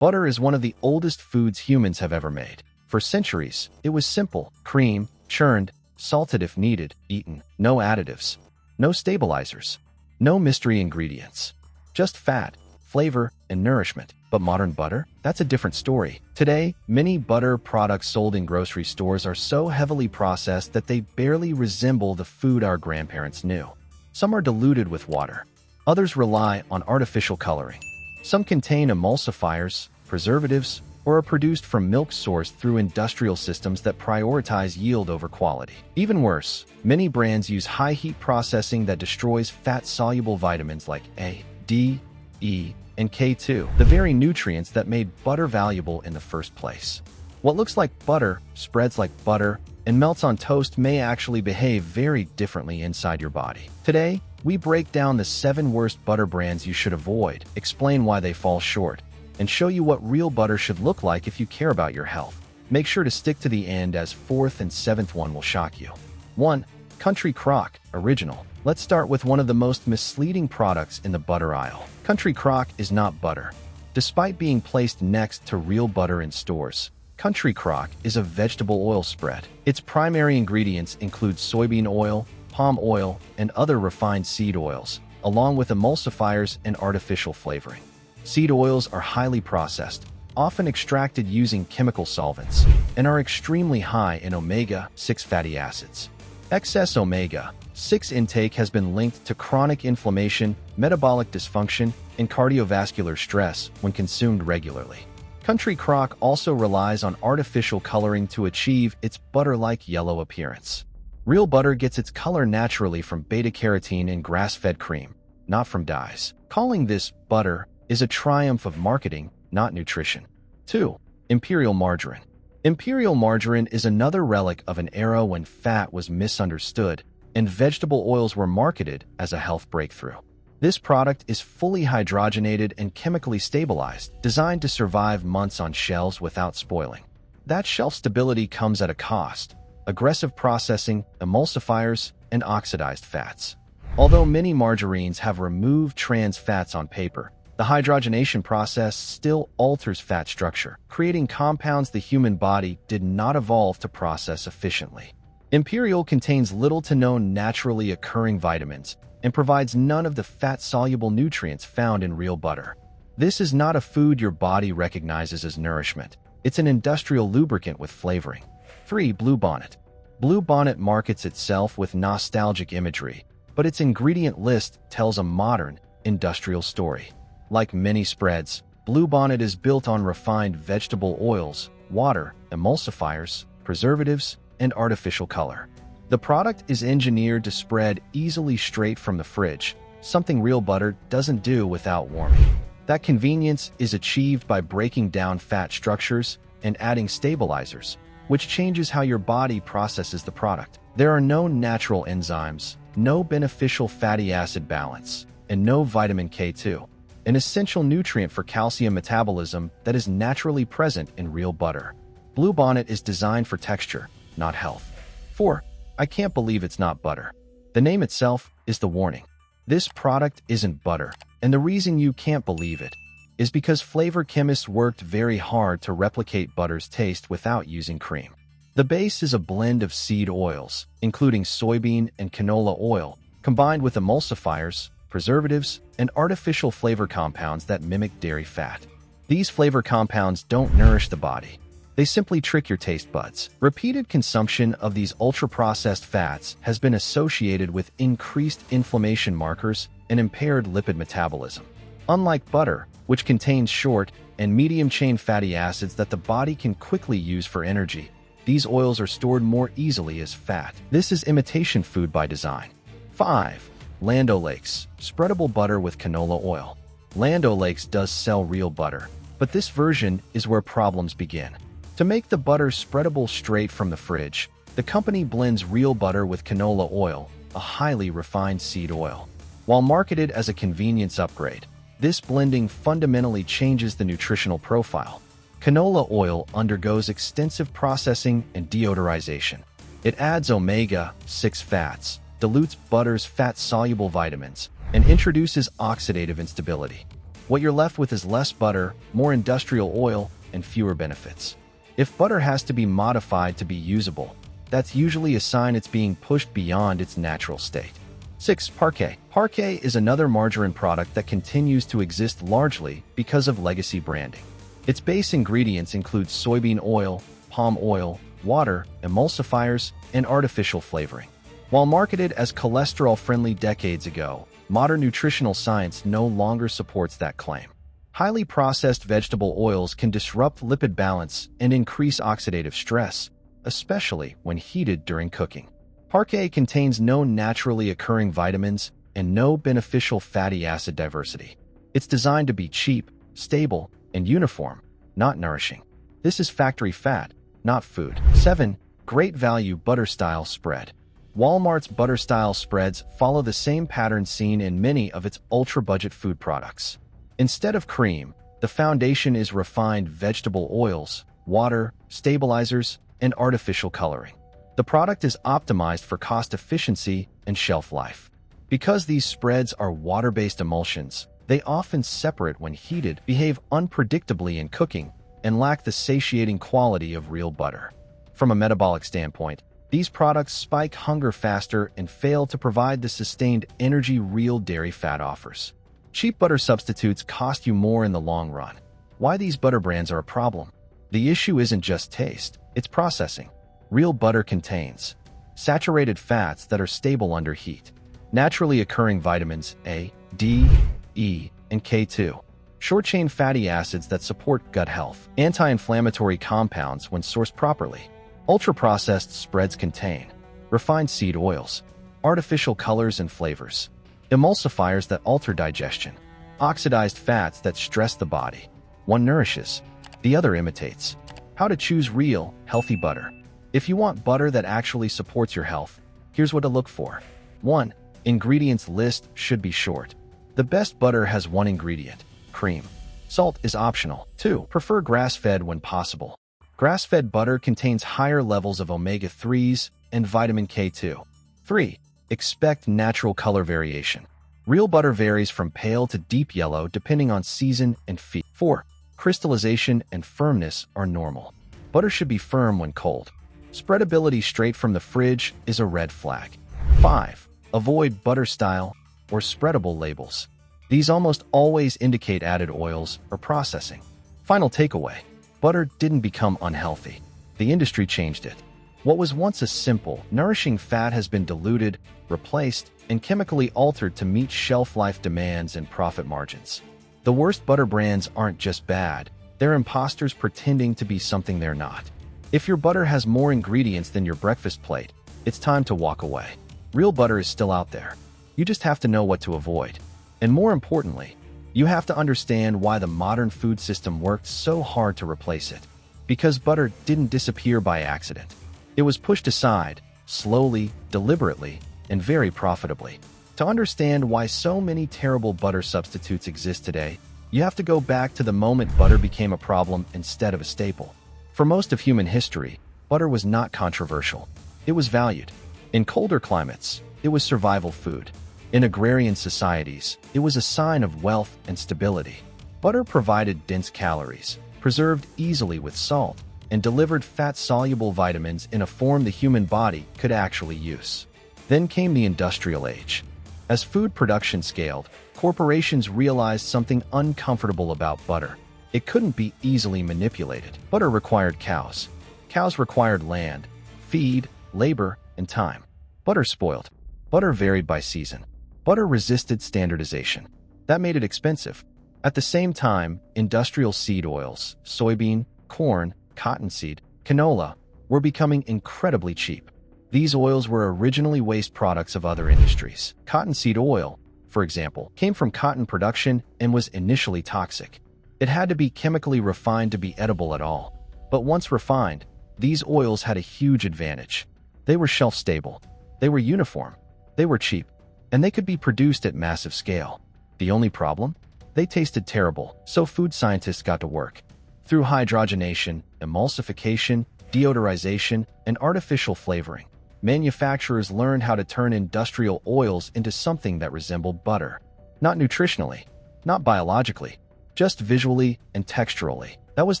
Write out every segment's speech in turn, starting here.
Butter is one of the oldest foods humans have ever made. For centuries, it was simple: cream, churned, salted if needed, eaten. No additives, no stabilizers, no mystery ingredients. Just fat, flavor, and nourishment. But modern butter? That's a different story. Today, many butter products sold in grocery stores are so heavily processed that they barely resemble the food our grandparents knew. Some are diluted with water. Others rely on artificial coloring. Some contain emulsifiers, preservatives, or are produced from milk sourced through industrial systems that prioritize yield over quality. Even worse, many brands use high-heat processing that destroys fat-soluble vitamins like A, D, E, and K2, the very nutrients that made butter valuable in the first place. What looks like butter, spreads like butter, and melts on toast may actually behave very differently inside your body. Today, we break down the 7 worst butter brands you should avoid, explain why they fall short, and show you what real butter should look like if you care about your health. Make sure to stick to the end, as 4th and 7th one will shock you. 1. Country Crock Original. Let's start with one of the most misleading products in the butter aisle. Country Crock is not butter. Despite being placed next to real butter in stores, Country Crock is a vegetable oil spread. Its primary ingredients include soybean oil, palm oil, and other refined seed oils, along with emulsifiers and artificial flavoring. Seed oils are highly processed, often extracted using chemical solvents, and are extremely high in omega-6 fatty acids. Excess omega-6 intake has been linked to chronic inflammation, metabolic dysfunction, and cardiovascular stress when consumed regularly. Country Crock also relies on artificial coloring to achieve its butter-like yellow appearance. Real butter gets its color naturally from beta-carotene and grass-fed cream, not from dyes. Calling this butter is a triumph of marketing, not nutrition. 2. Imperial Margarine. Imperial margarine is another relic of an era when fat was misunderstood and vegetable oils were marketed as a health breakthrough. This product is fully hydrogenated and chemically stabilized, designed to survive months on shelves without spoiling. That shelf stability comes at a cost: aggressive processing, emulsifiers, and oxidized fats. Although many margarines have removed trans fats on paper, the hydrogenation process still alters fat structure, creating compounds the human body did not evolve to process efficiently. Imperial contains little to no naturally occurring vitamins and provides none of the fat-soluble nutrients found in real butter. This is not a food your body recognizes as nourishment. It's an industrial lubricant with flavoring. 3. Bluebonnet. Bluebonnet markets itself with nostalgic imagery, but its ingredient list tells a modern, industrial story. Like many spreads, Bluebonnet is built on refined vegetable oils, water, emulsifiers, preservatives, and artificial color. The product is engineered to spread easily straight from the fridge, something real butter doesn't do without warming. That convenience is achieved by breaking down fat structures and adding stabilizers, which changes how your body processes the product. There are no natural enzymes, no beneficial fatty acid balance, and no vitamin K2, an essential nutrient for calcium metabolism that is naturally present in real butter. Bluebonnet is designed for texture, not health. 4. I can't believe it's not butter. The name itself is the warning. This product isn't butter, and the reason you can't believe it is because flavor chemists worked very hard to replicate butter's taste without using cream. The base is a blend of seed oils, including soybean and canola oil, combined with emulsifiers, preservatives, and artificial flavor compounds that mimic dairy fat. These flavor compounds don't nourish the body. They simply trick your taste buds. Repeated consumption of these ultra-processed fats has been associated with increased inflammation markers and impaired lipid metabolism. Unlike butter, which contains short and medium-chain fatty acids that the body can quickly use for energy, these oils are stored more easily as fat. This is imitation food by design. 5. Land O'Lakes. Spreadable butter with canola oil. Land O'Lakes does sell real butter, but this version is where problems begin. To make the butter spreadable straight from the fridge, the company blends real butter with canola oil, a highly refined seed oil. While marketed as a convenience upgrade, this blending fundamentally changes the nutritional profile. Canola oil undergoes extensive processing and deodorization. It adds omega-6 fats, dilutes butter's fat-soluble vitamins, and introduces oxidative instability. What you're left with is less butter, more industrial oil, and fewer benefits. If butter has to be modified to be usable, that's usually a sign it's being pushed beyond its natural state. 6. Parquet. Parquet is another margarine product that continues to exist largely because of legacy branding. Its base ingredients include soybean oil, palm oil, water, emulsifiers, and artificial flavoring. While marketed as cholesterol-friendly decades ago, modern nutritional science no longer supports that claim. Highly processed vegetable oils can disrupt lipid balance and increase oxidative stress, especially when heated during cooking. Parquet contains no naturally occurring vitamins and no beneficial fatty acid diversity. It's designed to be cheap, stable, and uniform, not nourishing. This is factory fat, not food. 7. Great value butter-style spread. Walmart's butter-style spreads follow the same pattern seen in many of its ultra-budget food products. Instead of cream, the foundation is refined vegetable oils, water, stabilizers, and artificial coloring. The product is optimized for cost efficiency and shelf life. Because these spreads are water-based emulsions, they often separate when heated, behave unpredictably in cooking, and lack the satiating quality of real butter. From a metabolic standpoint, these products spike hunger faster and fail to provide the sustained energy real dairy fat offers. Cheap butter substitutes cost you more in the long run. Why these butter brands are a problem? The issue isn't just taste, it's processing. Real butter contains saturated fats that are stable under heat, naturally occurring vitamins A, D, E, and K2, short-chain fatty acids that support gut health, anti-inflammatory compounds when sourced properly. Ultra-processed spreads contain refined seed oils, artificial colors and flavors, emulsifiers that alter digestion, oxidized fats that stress the body. One nourishes, the other imitates. How to choose real, healthy butter. If you want butter that actually supports your health, here's what to look for. 1. Ingredients list should be short. The best butter has one ingredient, cream. Salt is optional. 2. Prefer grass-fed when possible. Grass-fed butter contains higher levels of omega-3s and vitamin K2. 3. Expect natural color variation. Real butter varies from pale to deep yellow depending on season and feed. 4. Crystallization and firmness are normal. Butter should be firm when cold. Spreadability straight from the fridge is a red flag. 5. Avoid butter-style or spreadable labels. These almost always indicate added oils or processing. Final takeaway. Butter didn't become unhealthy. The industry changed it. What was once a simple, nourishing fat has been diluted, replaced, and chemically altered to meet shelf life demands and profit margins. The worst butter brands aren't just bad, they're imposters pretending to be something they're not. If your butter has more ingredients than your breakfast plate, it's time to walk away. Real butter is still out there. You just have to know what to avoid. And more importantly, you have to understand why the modern food system worked so hard to replace it. Because butter didn't disappear by accident. It was pushed aside, slowly, deliberately, and very profitably. To understand why so many terrible butter substitutes exist today, you have to go back to the moment butter became a problem instead of a staple. For most of human history, butter was not controversial. It was valued. In colder climates, it was survival food. In agrarian societies, it was a sign of wealth and stability. Butter provided dense calories, preserved easily with salt, and delivered fat-soluble vitamins in a form the human body could actually use. Then came the industrial age. As food production scaled, corporations realized something uncomfortable about butter. It couldn't be easily manipulated. Butter required cows. Cows required land, feed, labor, and time. Butter spoiled. Butter varied by season. Butter resisted standardization. That made it expensive. At the same time, industrial seed oils, soybean, corn, cottonseed, canola, were becoming incredibly cheap. These oils were originally waste products of other industries. Cottonseed oil, for example, came from cotton production and was initially toxic. It had to be chemically refined to be edible at all. But once refined, these oils had a huge advantage. They were shelf-stable. They were uniform. They were cheap. And they could be produced at massive scale. The only problem? They tasted terrible, so food scientists got to work. Through hydrogenation, emulsification, deodorization, and artificial flavoring, manufacturers learned how to turn industrial oils into something that resembled butter. Not nutritionally, not biologically, just visually and texturally. That was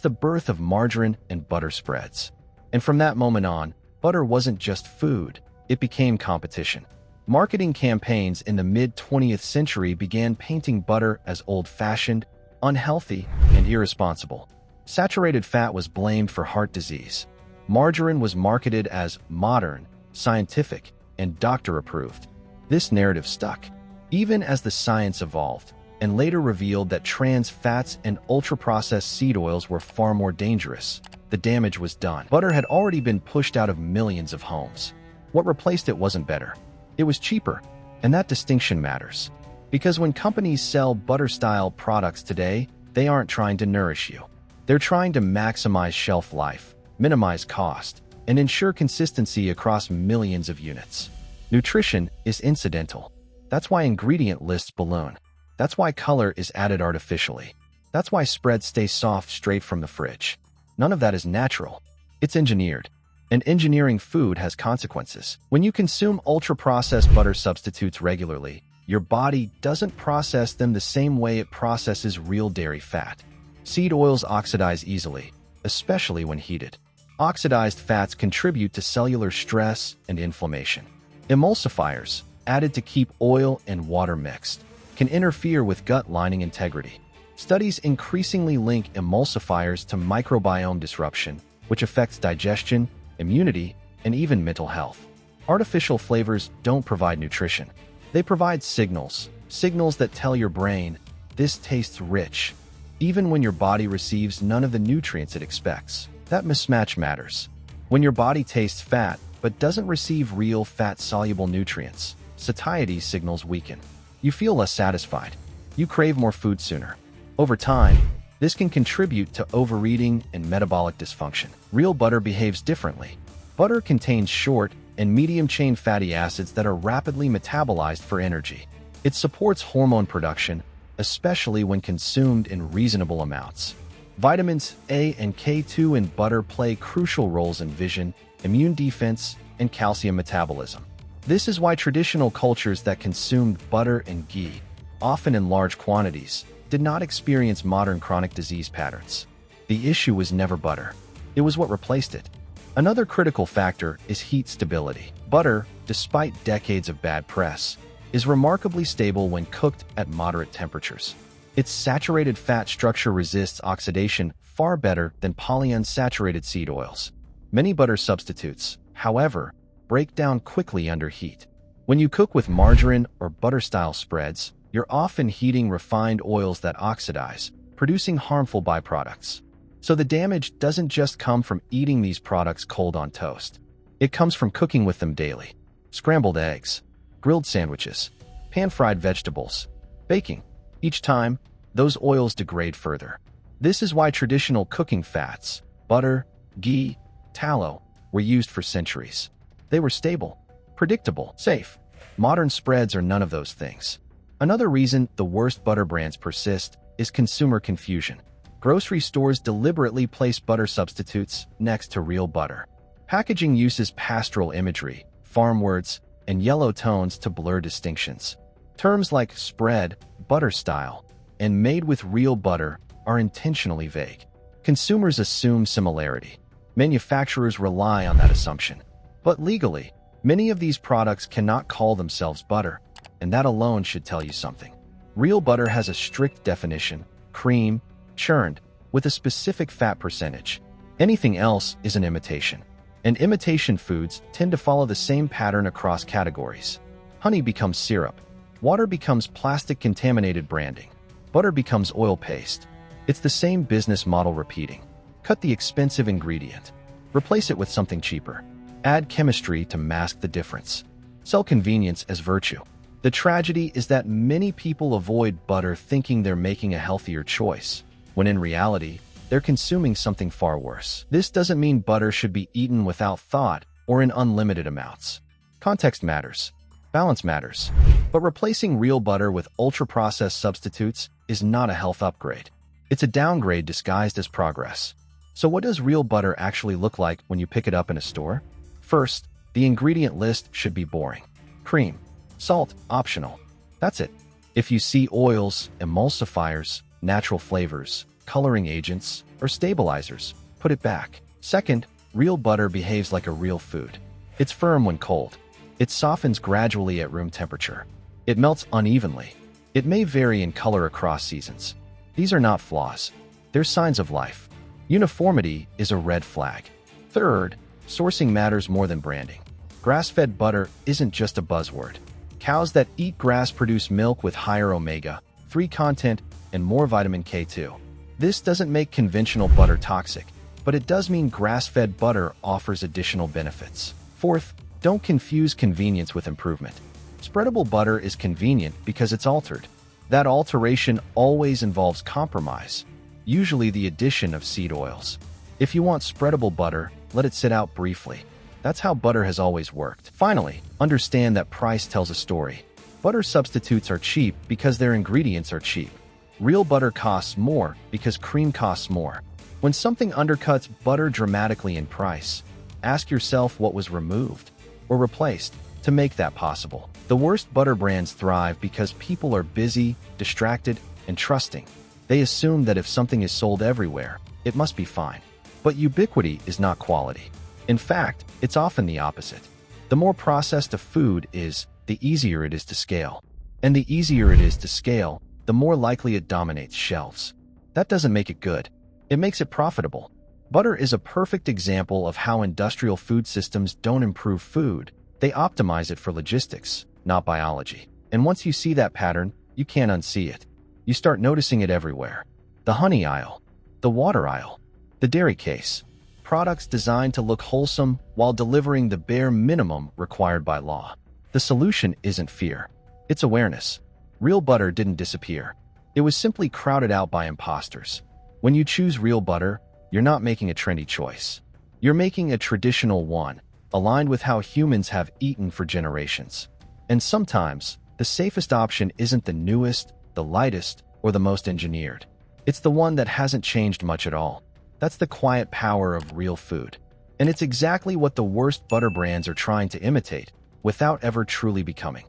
the birth of margarine and butter spreads. And from that moment on, butter wasn't just food, it became competition. Marketing campaigns in the mid-20th century began painting butter as old-fashioned, unhealthy, and irresponsible. Saturated fat was blamed for heart disease. Margarine was marketed as modern, scientific, and doctor-approved. This narrative stuck, even as the science evolved, and later revealed that trans fats and ultra-processed seed oils were far more dangerous. The damage was done. Butter had already been pushed out of millions of homes. What replaced it wasn't better. It was cheaper, and that distinction matters. Because when companies sell butter-style products today, they aren't trying to nourish you. They're trying to maximize shelf life, minimize cost, and ensure consistency across millions of units. Nutrition is incidental. That's why ingredient lists balloon. That's why color is added artificially. That's why spreads stay soft straight from the fridge. None of that is natural. It's engineered. And engineering food has consequences. When you consume ultra-processed butter substitutes regularly, your body doesn't process them the same way it processes real dairy fat. Seed oils oxidize easily, especially when heated. Oxidized fats contribute to cellular stress and inflammation. Emulsifiers, added to keep oil and water mixed, can interfere with gut lining integrity. Studies increasingly link emulsifiers to microbiome disruption, which affects digestion, immunity, and even mental health. Artificial flavors don't provide nutrition. They provide signals that tell your brain, this tastes rich, even when your body receives none of the nutrients it expects. That mismatch matters. When your body tastes fat, but doesn't receive real fat-soluble nutrients, satiety signals weaken. You feel less satisfied. You crave more food sooner. Over time, this can contribute to overeating and metabolic dysfunction. Real butter behaves differently. Butter contains short and medium-chain fatty acids that are rapidly metabolized for energy. It supports hormone production, especially when consumed in reasonable amounts. Vitamins A and K2 in butter play crucial roles in vision, immune defense, and calcium metabolism. This is why traditional cultures that consumed butter and ghee, often in large quantities, did not experience modern chronic disease patterns. The issue was never butter. It was what replaced it. Another critical factor is heat stability. Butter, despite decades of bad press, is remarkably stable when cooked at moderate temperatures. Its saturated fat structure resists oxidation far better than polyunsaturated seed oils. Many butter substitutes, however, break down quickly under heat. When you cook with margarine or butter-style spreads, you're often heating refined oils that oxidize, producing harmful byproducts. So the damage doesn't just come from eating these products cold on toast. It comes from cooking with them daily. Scrambled eggs, grilled sandwiches, pan-fried vegetables, baking. Each time, those oils degrade further. This is why traditional cooking fats, butter, ghee, tallow, were used for centuries. They were stable, predictable, safe. Modern spreads are none of those things. Another reason the worst butter brands persist is consumer confusion. Grocery stores deliberately place butter substitutes next to real butter. Packaging uses pastoral imagery, farm words, and yellow tones to blur distinctions. Terms like spread, butter style, and made with real butter are intentionally vague. Consumers assume similarity. Manufacturers rely on that assumption. But legally, many of these products cannot call themselves butter, and that alone should tell you something. Real butter has a strict definition: cream, churned, with a specific fat percentage. Anything else is an imitation. And imitation foods tend to follow the same pattern across categories. Honey becomes syrup. Water becomes plastic-contaminated branding. Butter becomes oil paste. It's the same business model repeating. Cut the expensive ingredient. Replace it with something cheaper. Add chemistry to mask the difference. Sell convenience as virtue. The tragedy is that many people avoid butter thinking they're making a healthier choice, when in reality, they're consuming something far worse. This doesn't mean butter should be eaten without thought or in unlimited amounts. Context matters. Balance matters. But replacing real butter with ultra-processed substitutes is not a health upgrade. It's a downgrade disguised as progress. So what does real butter actually look like when you pick it up in a store? First, the ingredient list should be boring. Cream, salt, optional. That's it. If you see oils, emulsifiers, natural flavors, coloring agents, or stabilizers, put it back. Second, real butter behaves like a real food. It's firm when cold. It softens gradually at room temperature. It melts unevenly. It may vary in color across seasons. These are not flaws. They're signs of life. Uniformity is a red flag. Third, sourcing matters more than branding. Grass-fed butter isn't just a buzzword. Cows that eat grass produce milk with higher omega-3 content and more vitamin K2. This doesn't make conventional butter toxic, but it does mean grass-fed butter offers additional benefits. Fourth, don't confuse convenience with improvement. Spreadable butter is convenient because it's altered. That alteration always involves compromise, usually the addition of seed oils. If you want spreadable butter, let it sit out briefly. That's how butter has always worked. Finally, understand that price tells a story. Butter substitutes are cheap because their ingredients are cheap. Real butter costs more because cream costs more. When something undercuts butter dramatically in price, ask yourself what was removed or replaced to make that possible. The worst butter brands thrive because people are busy, distracted, and trusting. They assume that if something is sold everywhere, it must be fine. But ubiquity is not quality. In fact, it's often the opposite. The more processed a food is, the easier it is to scale. And the easier it is to scale, the more likely it dominates shelves. That doesn't make it good. It makes it profitable. Butter is a perfect example of how industrial food systems don't improve food. They optimize it for logistics, not biology. And once you see that pattern, you can't unsee it. You start noticing it everywhere. The honey aisle, the water aisle, the dairy case. Products designed to look wholesome while delivering the bare minimum required by law. The solution isn't fear. It's awareness. Real butter didn't disappear. It was simply crowded out by imposters. When you choose real butter, you're not making a trendy choice. You're making a traditional one, aligned with how humans have eaten for generations. And sometimes, the safest option isn't the newest, the lightest, or the most engineered. It's the one that hasn't changed much at all. That's the quiet power of real food. And it's exactly what the worst butter brands are trying to imitate, without ever truly becoming.